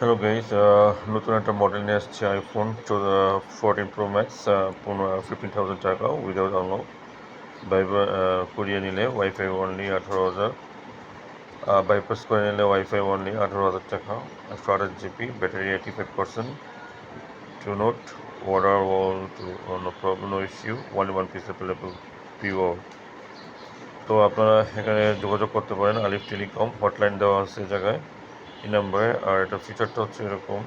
Hello guys, নতুন একটা model নিয়ে আসছে আইফোন 14 প্রো ম্যাক্স 15,000 টাকা উইদাউট আনলক। করিয়ে নিলে ওয়াইফাই অনলি 18,000, বাইপাস করে নিলে ওয়াইফাই অনলি 18,000 টাকা। 128 GB, battery 85%। Two note, order all two, no problem, no issue, only one piece available, pure. তো আপনারা এখানে যোগাযোগ করতে পারেন, আলিফ টেলিকম হটলাইন দেওয়া আছে এই জায়গায়, এই নাম্বারে। আর এটা ফিচারটা হচ্ছে এরকম,